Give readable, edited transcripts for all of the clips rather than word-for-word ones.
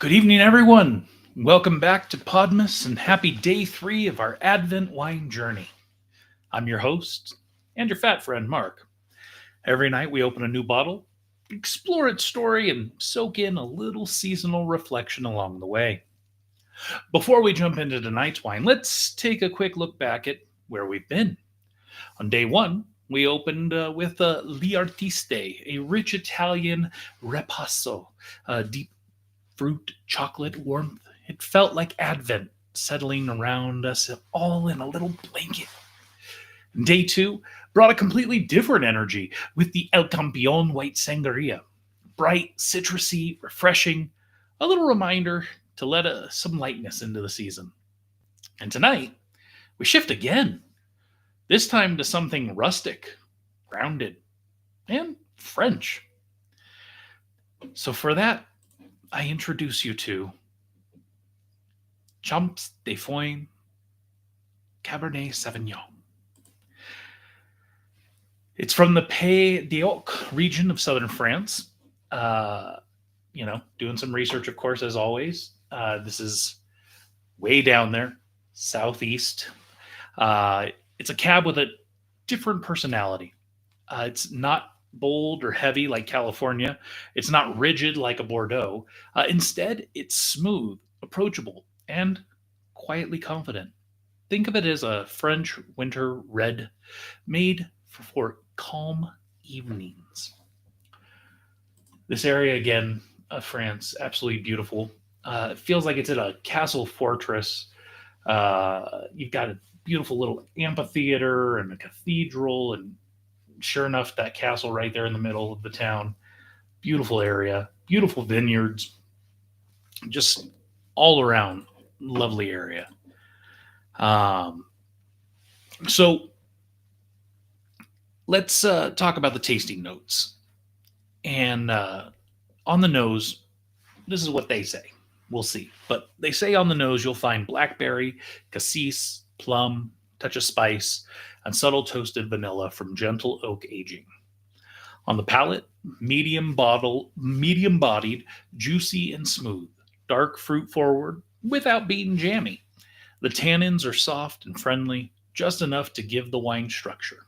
Good evening, everyone. Welcome back to Podmas and happy day 3 of our Advent wine journey. I'm your host and your fat friend, Mark. Every night we open a new bottle, explore its story, and soak in a little seasonal reflection along the way. Before we jump into tonight's wine, let's take a quick look back at where we've been. On day 1, we opened with L'Artiste, a rich Italian repasso, deep fruit, chocolate, warmth. It felt like Advent settling around us all in a little blanket. Day 2 brought a completely different energy with the El Campeon White Sangria. Bright, citrusy, refreshing, a little reminder to let some lightness into the season. And tonight, we shift again, this time to something rustic, grounded, and French. So for that, I introduce you to Champs de Foin Cabernet Sauvignon. It's from the Pays d'Oc region of southern France. Doing some research, of course, as always. This is way down there, southeast. It's a cab with a different personality. It's not bold or heavy like California. It's not rigid like a Bordeaux. Instead, it's smooth, approachable, and quietly confident. Think of it as a French winter red made for calm evenings. This area, again, of France, absolutely beautiful. It feels like it's in a castle fortress. You've got a beautiful little amphitheater and a cathedral, and sure enough, that castle right there in the middle of the town. Beautiful area, beautiful vineyards, just all around lovely area. So let's talk about the tasting notes. And on the nose, this is what they say. We'll see. But they say on the nose you'll find blackberry, cassis, plum, touch of spice, and subtle toasted vanilla from gentle oak aging. On the palate, medium-bodied, juicy and smooth, dark fruit forward without being jammy. The tannins are soft and friendly, just enough to give the wine structure.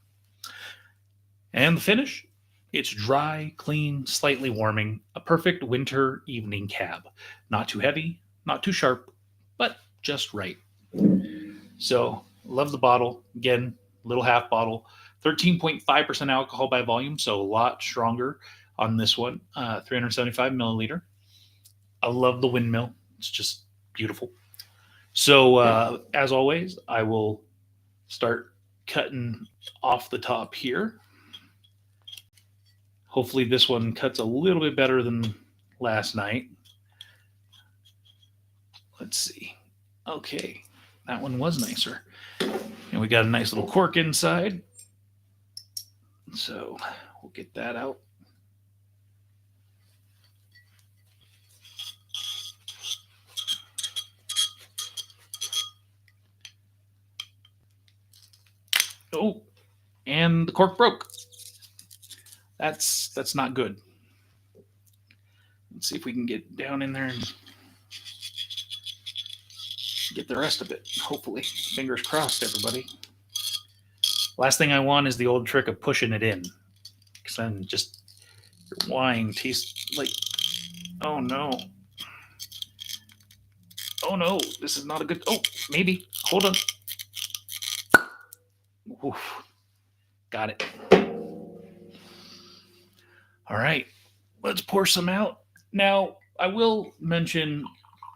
And the finish, it's dry, clean, slightly warming, a perfect winter evening cab. Not too heavy, not too sharp, but just right. So, love the bottle. Again, little half bottle, 13.5% alcohol by volume, so a lot stronger on this one, 375 milliliter. I love the windmill. It's just beautiful. So as always, I will start cutting off the top here. Hopefully this one cuts a little bit better than last night. Let's see. Okay, that one was nicer. And we got a nice little cork inside. So we'll get that out. Oh, and the cork broke. That's not good. Let's see if we can get down in there and get the rest of it. Hopefully. Fingers crossed, everybody. Last thing I want is the old trick of pushing it in. Because then just your wine tastes like, oh no. Oh no, this is not a good, oh, maybe. Hold on. Oof. Got it. All right, let's pour some out. Now, I will mention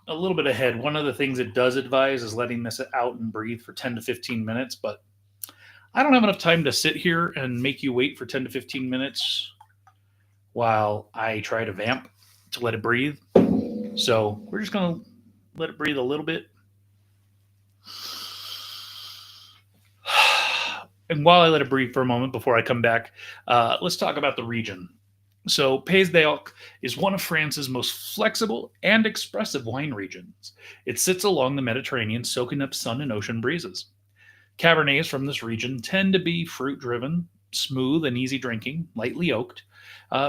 a little bit ahead. One of the things it does advise is letting this out and breathe for 10 to 15 minutes, but I don't have enough time to sit here and make you wait for 10 to 15 minutes while I try to vamp to let it breathe. So we're just going to let it breathe a little bit. And while I let it breathe for a moment before I come back, let's talk about the region. So Pays d'Oc is one of France's most flexible and expressive wine regions. It sits along the Mediterranean, soaking up sun and ocean breezes. Cabernets from this region tend to be fruit-driven, smooth and easy drinking, lightly oaked,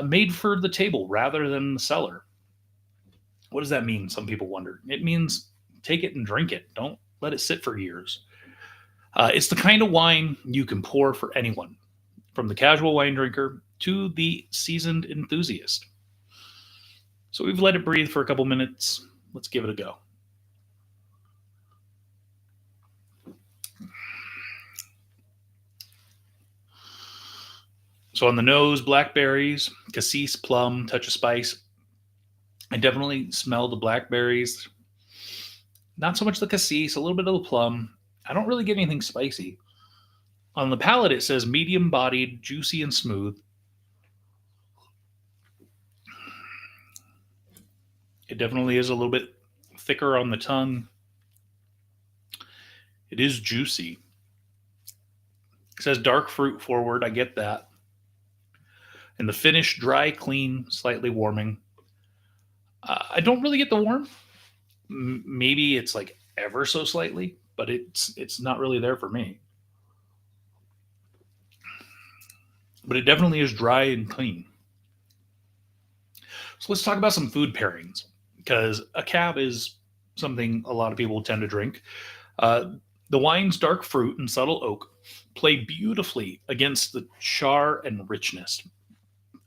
made for the table rather than the cellar. What does that mean? Some people wonder. It means take it and drink it. Don't let it sit for years. It's the kind of wine you can pour for anyone, from the casual wine drinker to the seasoned enthusiast. So we've let it breathe for a couple minutes. Let's give it a go. So on the nose, blackberries, cassis, plum, touch of spice. I definitely smell the blackberries. Not so much the cassis, a little bit of the plum. I don't really get anything spicy. On the palate, it says medium-bodied, juicy, and smooth. It definitely is a little bit thicker on the tongue. It is juicy. It says dark fruit forward. I get that. And the finish, dry, clean, slightly warming. I don't really get the warmth. Maybe it's like ever so slightly, but it's not really there for me. But it definitely is dry and clean. So let's talk about some food pairings, because a cab is something a lot of people tend to drink. The wine's dark fruit and subtle oak play beautifully against the char and richness.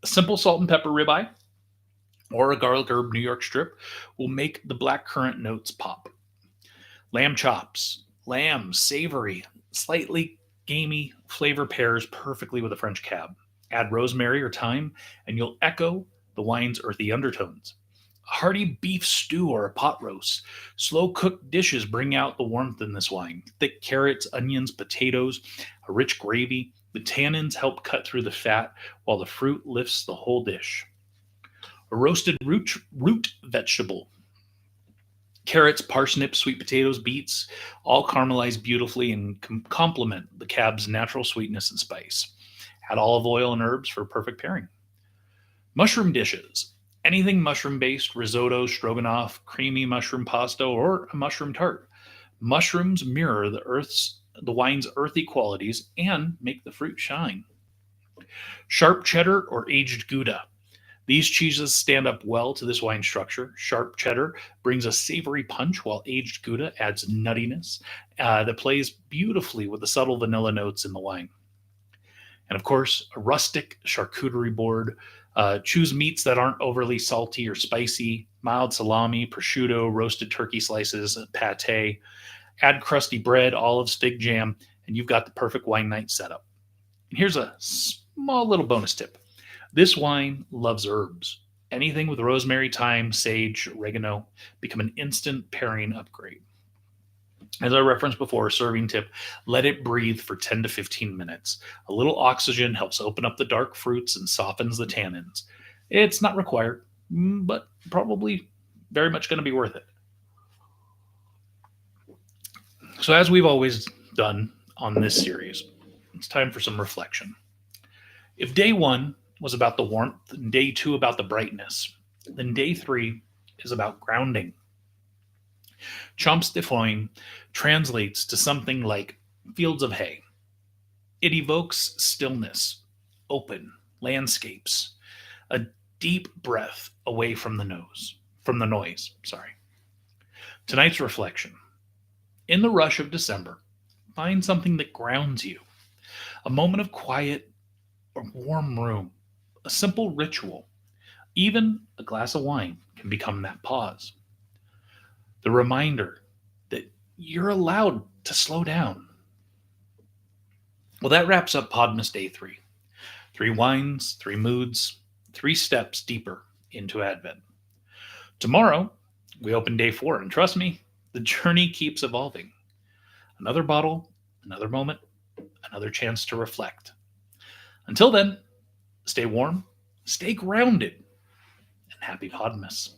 A simple salt and pepper ribeye or a garlic herb New York strip will make the black currant notes pop. Lamb chops, lamb, savory, slightly gamey flavor pairs perfectly with a French cab. Add rosemary or thyme, and you'll echo the wine's earthy undertones. A hearty beef stew or a pot roast. Slow cooked dishes bring out the warmth in this wine. Thick carrots, onions, potatoes, a rich gravy. The tannins help cut through the fat, while the fruit lifts the whole dish. A roasted root vegetable. Carrots, parsnips, sweet potatoes, beets, all caramelize beautifully and complement the cab's natural sweetness and spice. Add olive oil and herbs for a perfect pairing. Mushroom dishes. Anything mushroom-based, risotto, stroganoff, creamy mushroom pasta, or a mushroom tart. Mushrooms mirror the wine's earthy qualities and make the fruit shine. Sharp cheddar or aged Gouda. These cheeses stand up well to this wine structure. Sharp cheddar brings a savory punch, while aged Gouda adds nuttiness that plays beautifully with the subtle vanilla notes in the wine. And of course, a rustic charcuterie board. Choose meats that aren't overly salty or spicy. Mild salami, prosciutto, roasted turkey slices, pate. Add crusty bread, olives, fig jam, and you've got the perfect wine night setup. And here's a small little bonus tip. This wine loves herbs. Anything with rosemary, thyme, sage, oregano become an instant pairing upgrade. As I referenced before, a serving tip, let it breathe for 10 to 15 minutes. A little oxygen helps open up the dark fruits and softens the tannins. It's not required, but probably very much going to be worth it. So as we've always done on this series, it's time for some reflection. If day one was about the warmth and day two about the brightness, then day three is about grounding. Champs de Foin translates to something like fields of hay. It evokes stillness, open landscapes, a deep breath away from the noise. Tonight's reflection. In the rush of December, find something that grounds you. A moment of quiet or warm room, a simple ritual. Even a glass of wine can become that pause. The reminder that you're allowed to slow down. Well, that wraps up Podmas Day 3. 3 wines, 3 moods, 3 steps deeper into Advent. Tomorrow, we open Day 4, and trust me, the journey keeps evolving. Another bottle, another moment, another chance to reflect. Until then, stay warm, stay grounded, and happy Podmas.